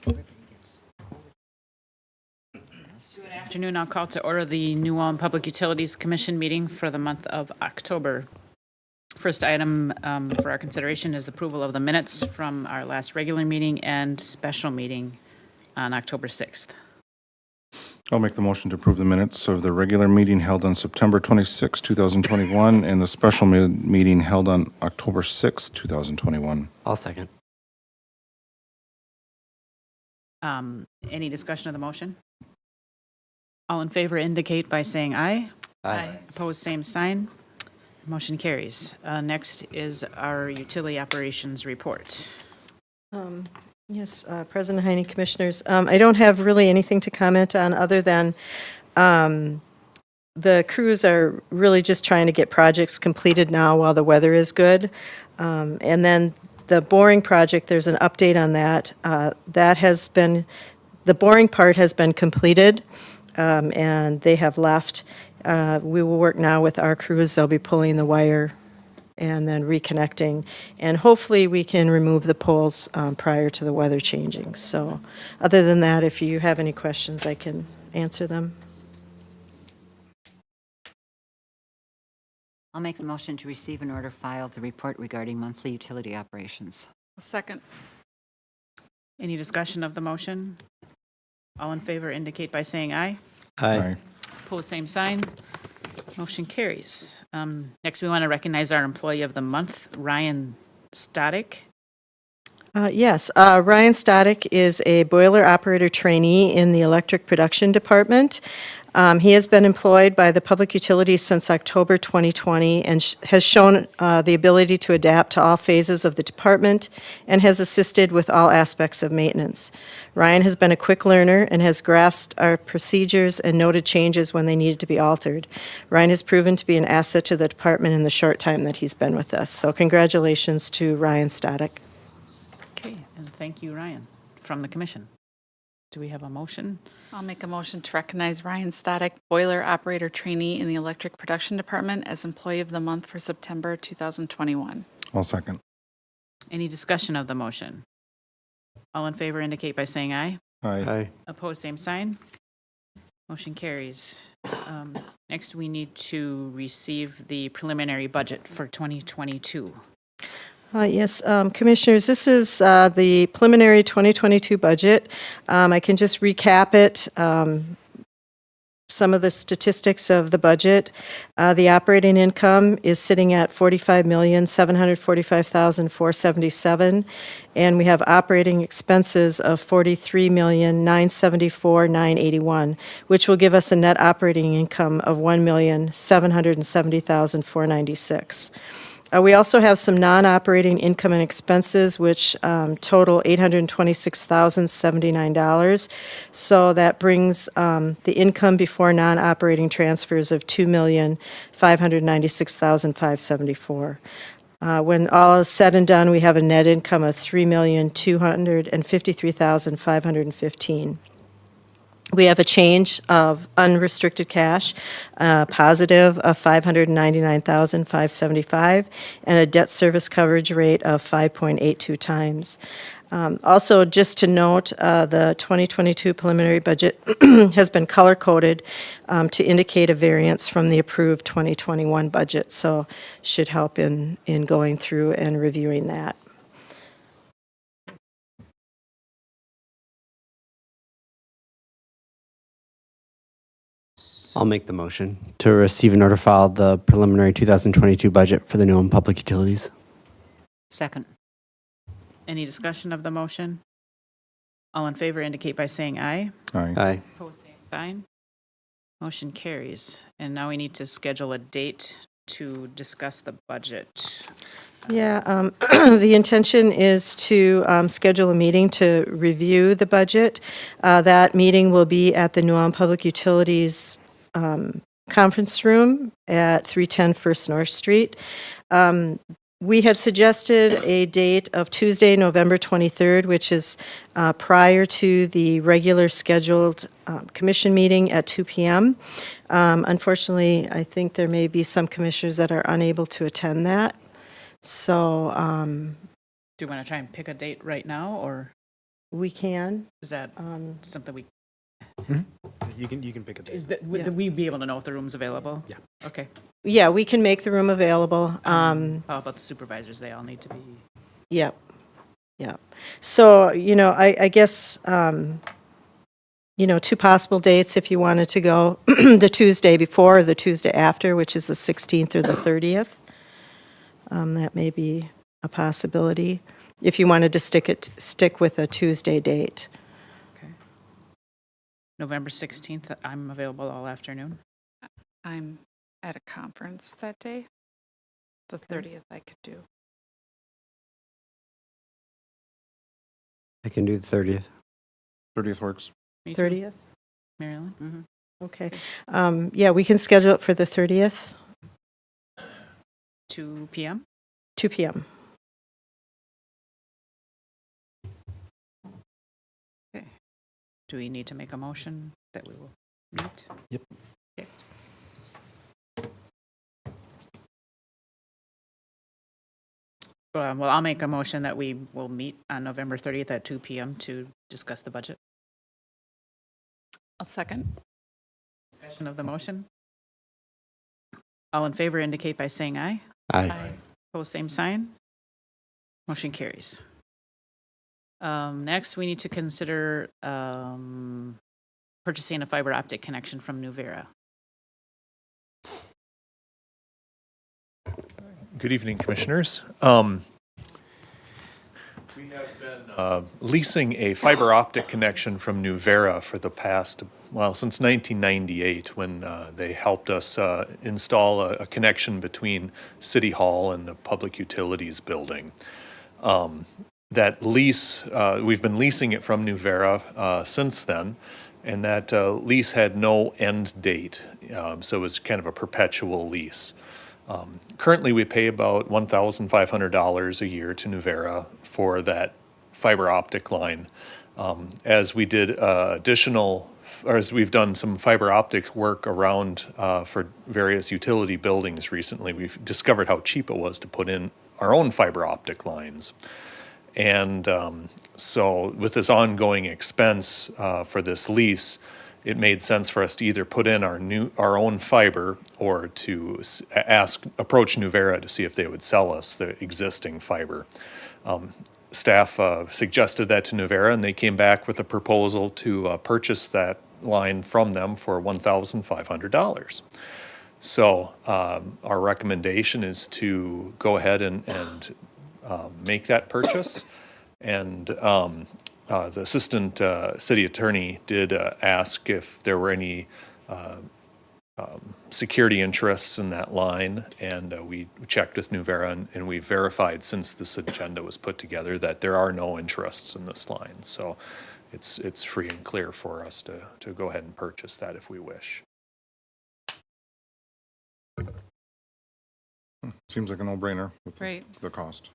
Good afternoon. I'll call to order the New Ulm Public Utilities Commission meeting for the month of October. First item for our consideration is approval of the minutes from our last regular meeting and special meeting on October 6th. I'll make the motion to approve the minutes of the regular meeting held on September 26, 2021, and the special meeting held on October 6, 2021. I'll second. Any discussion of the motion? All in favor indicate by saying aye. Aye. Opposed, same sign. Motion carries. Next is our utility operations report. Yes, President Heine, Commissioners. I don't have really anything to comment on other than the crews are really just trying to get projects completed now while the weather is good. And then the boring project, there's an update on that. The boring part has been completed, and they have left. We will work now with our crews. They'll be pulling the wire and then reconnecting. And hopefully we can remove the poles prior to the weather changing. So other than that, if you have any questions, I can answer them. I'll make the motion to receive and order filed the report regarding monthly utility operations. Second. Any discussion of the motion? All in favor indicate by saying aye. Aye. Opposed, same sign. Motion carries. Next, we want to recognize our employee of the month, Ryan Static. Yes, Ryan Static is a boiler operator trainee in the electric production department. He has been employed by the public utilities since October 2020 and has shown the ability to adapt to all phases of the department and has assisted with all aspects of maintenance. Ryan has been a quick learner and has grasped our procedures and noted changes when they needed to be altered. Ryan has proven to be an asset to the department in the short time that he's been with us. So congratulations to Ryan Static. Okay, and thank you, Ryan, from the commission. Do we have a motion? I'll make a motion to recognize Ryan Static, boiler operator trainee in the electric production department, as employee of the month for September 2021. I'll second. Any discussion of the motion? All in favor indicate by saying aye. Aye. Opposed, same sign. Motion carries. Next, we need to receive the preliminary budget for 2022. Yes, Commissioners, this is the preliminary 2022 budget. I can just recap it, some of the statistics of the budget. The operating income is sitting at $45,745,477, and we have operating expenses of $43,974,981, which will give us a net operating income of $1,770,496. We also have some non-operating income and expenses, which total $826,079. So that brings the income before non-operating transfers of $2,596,574. When all is said and done, we have a net income of $3,253,515. We have a change of unrestricted cash, positive of $599,575, and a debt service coverage rate of 5.82 times. Also, just to note, the 2022 preliminary budget has been color-coded to indicate a variance from the approved 2021 budget, so should help in going through and reviewing that. I'll make the motion to receive and order filed the preliminary 2022 budget for the New Ulm Public Utilities. Second. Any discussion of the motion? All in favor indicate by saying aye. Aye. Aye. Opposed, same sign. Motion carries. And now we need to schedule a date to discuss the budget. Yeah, the intention is to schedule a meeting to review the budget. That meeting will be at the New Ulm Public Utilities conference room at 310 First North Street. We had suggested a date of Tuesday, November 23rd, which is prior to the regular scheduled commission meeting at 2 p.m. Unfortunately, I think there may be some commissioners that are unable to attend that. So, Do you want to try and pick a date right now, or? We can. Is that something we, You can pick a date. is that, Yeah. would we be able to know if the room's available? Yeah. Okay. Yeah, we can make the room available. How about the supervisors? They all need to be, Yep, yep. So, I guess, two possible dates if you wanted to go the Tuesday before or the Tuesday after, which is the 16th or the 30th. That may be a possibility, if you wanted to stick with a Tuesday date. okay. November 16th, I'm available all afternoon. I'm at a conference that day. The 30th I could do. I can do the 30th. 30th works. Me too. 30th? Mary Ellen? Mhm. Okay. Yeah, we can schedule it for the 30th, 2 PM? 2 PM. Do we need to make a motion that we will meet? Yep. Okay. Well, I'll make a motion that we will meet on November 30th at 2 PM to discuss the budget. I'll second. Discussion of the motion. All in favor indicate by saying aye. Aye. Opposed, same sign. Motion carries. Next, we need to consider purchasing a fiber optic connection from Nuvera. Good evening, Commissioners. We have been leasing a fiber optic connection from Nuvera for the past, since 1998, when they helped us install a connection between City Hall and the Public Utilities Building. That lease, we've been leasing it from Nuvera since then, and that lease had no end date, so it was kind of a perpetual lease. Currently, we pay about $1,500 a year to Nuvera for that fiber optic line. As we did as we've done some fiber optic work around for various utility buildings recently, we've discovered how cheap it was to put in our own fiber optic lines. And so with this ongoing expense for this lease, it made sense for us to either put in our own fiber or to approach Nuvera to see if they would sell us the existing fiber. Staff suggested that to Nuvera, and they came back with a proposal to purchase that line from them for $1,500. So our recommendation is to go ahead and make that purchase. And the assistant city attorney did ask if there were any security interests in that line, and we checked with Nuvera, and we verified since this agenda was put together that there are no interests in this line. So it's free and clear for us to go ahead and purchase that if we wish. Seems like a no-brainer with Right. the cost.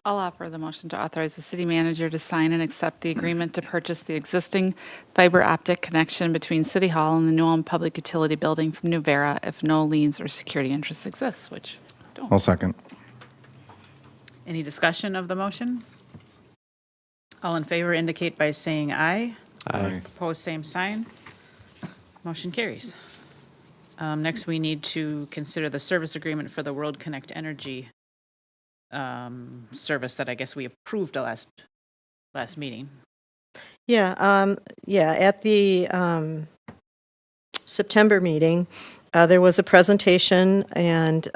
I'll offer the motion to authorize the city manager to sign and accept the agreement to purchase the existing fiber optic connection between City Hall and the New Ulm Public Utility Building from Nuvera if no liens or security interests exist, which don't. I'll second. Any discussion of the motion? All in favor indicate by saying aye. Aye. Opposed, same sign. Motion carries. Next, we need to consider the service agreement for the World Connect Energy service that I guess we approved last meeting. Yeah, at the September meeting, there was a presentation, and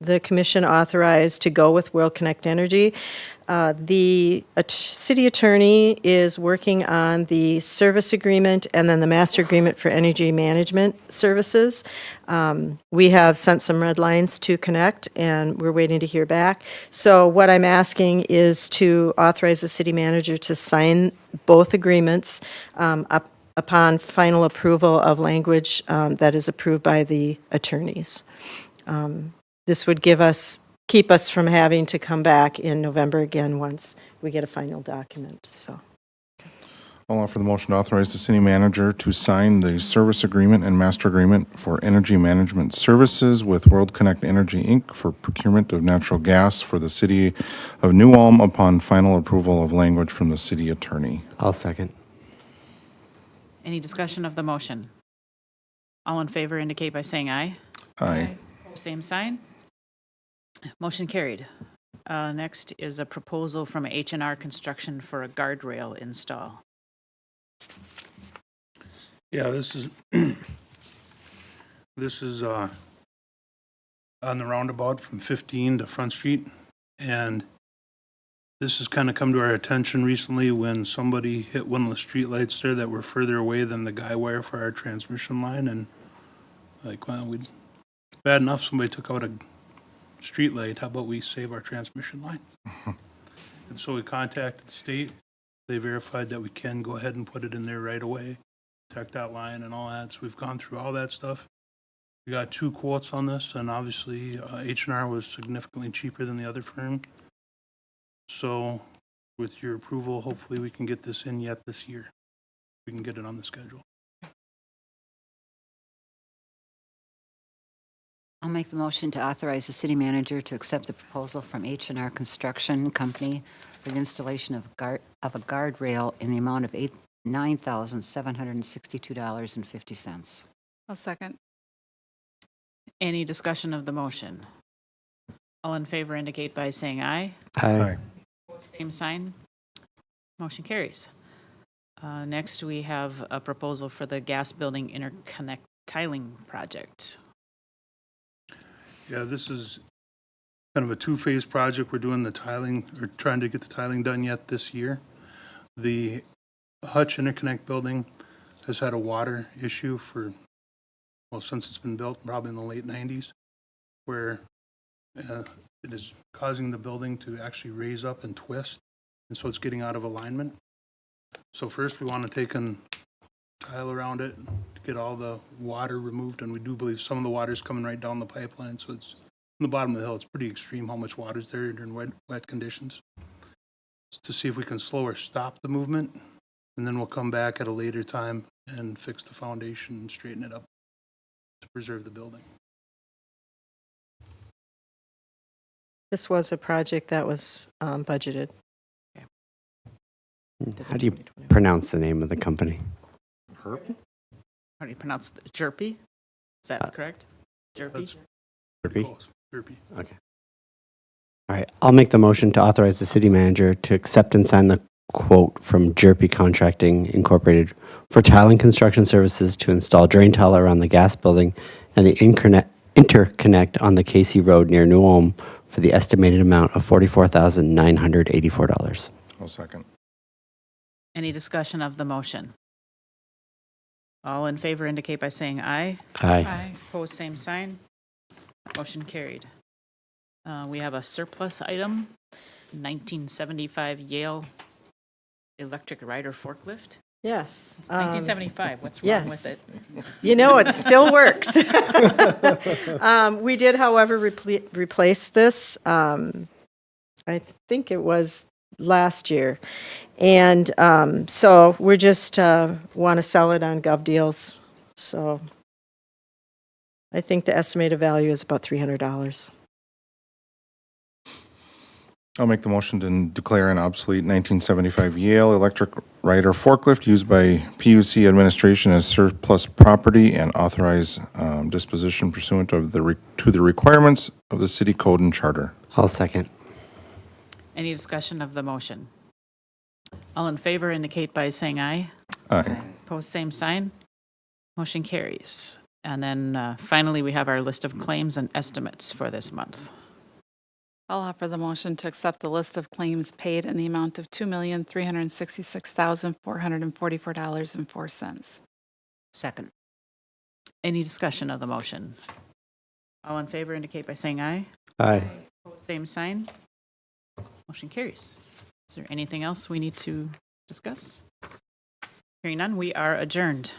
the commission authorized to go with World Connect Energy. The city attorney is working on the service agreement and then the master agreement for energy management services. We have sent some red lines to Connect, and we're waiting to hear back. So what I'm asking is to authorize the city manager to sign both agreements upon final approval of language that is approved by the attorneys. This would keep us from having to come back in November again once we get a final document, so. I'll offer the motion to authorize the city manager to sign the service agreement and master agreement for energy management services with World Connect Energy, Inc. for procurement of natural gas for the city of New Ulm upon final approval of language from the city attorney. I'll second. Any discussion of the motion? All in favor indicate by saying aye. Aye. Same sign. Motion carried. Next is a proposal from H&R Construction for a guardrail install. Yeah, this is, this is on the roundabout from 15 to Front Street. And this has kind of come to our attention recently when somebody hit one of the streetlights there that were further away than the guy wire for our transmission line. And like, well, bad enough somebody took out a streetlight, how about we save our transmission line? And so we contacted the state. They verified that we can go ahead and put it in there right away, protect that line and all that. So we've gone through all that stuff. We got 2 quotes on this, and obviously H&R was significantly cheaper than the other firm. So with your approval, hopefully we can get this in yet this year. We can get it on the schedule. I'll make the motion to authorize the city manager to accept the proposal from H&R Construction Company for the installation of a guardrail in the amount of $9,762.50. I'll second. Any discussion of the motion? All in favor indicate by saying aye. Aye. Same sign. Motion carries. Next, we have a proposal for the gas building interconnect tiling project. Yeah, this is kind of a 2-phase project. We're doing the tiling, or trying to get the tiling done yet this year. The Hutch Interconnect building has had a water issue for, well, since it's been built, probably in the late 90s, where it is causing the building to actually raise up and twist, and so it's getting out of alignment. So first we want to take and tile around it to get all the water removed, and we do believe some of the water is coming right down the pipeline, so it's on the bottom of the hill. It's pretty extreme how much water is there during wet conditions. To see if we can slow or stop the movement, and then we'll come back at a later time and fix the foundation and straighten it up to preserve the building. This was a project that was budgeted. How do you pronounce the name of the company? How do you pronounce the Jerpy? Is that correct? Jerpy? That's Jerpy? close. Jerpy. Okay. All right. I'll make the motion to authorize the city manager to accept and sign the quote from Jerpy Contracting Incorporated for tiling construction services to install drain tile around the gas building and the interconnect on the Casey Road near New Ulm for the estimated amount of $44,984. I'll second. Any discussion of the motion? All in favor indicate by saying aye. Aye. Opposed, same sign. Motion carried. We have a surplus item, 1975 Yale electric rider forklift. Yes. It's 1975, what's wrong with it? You know, it still works. We did, however, replace this, I think it was last year. And so we're just want to sell it on Gov Deals. So I think the estimated value is about $300. I'll make the motion to declare an obsolete 1975 Yale electric rider forklift used by PUC administration as surplus property and authorize disposition pursuant of to the requirements of the city code and charter. I'll second. Any discussion of the motion? All in favor indicate by saying aye. Aye. Opposed, same sign. Motion carries. And then finally, we have our list of claims and estimates for this month. I'll offer the motion to accept the list of claims paid in the amount of $2,366,444.04. Second. Any discussion of the motion? All in favor indicate by saying aye. Aye. Same sign. Motion carries. Is there anything else we need to discuss? Hearing none, we are adjourned.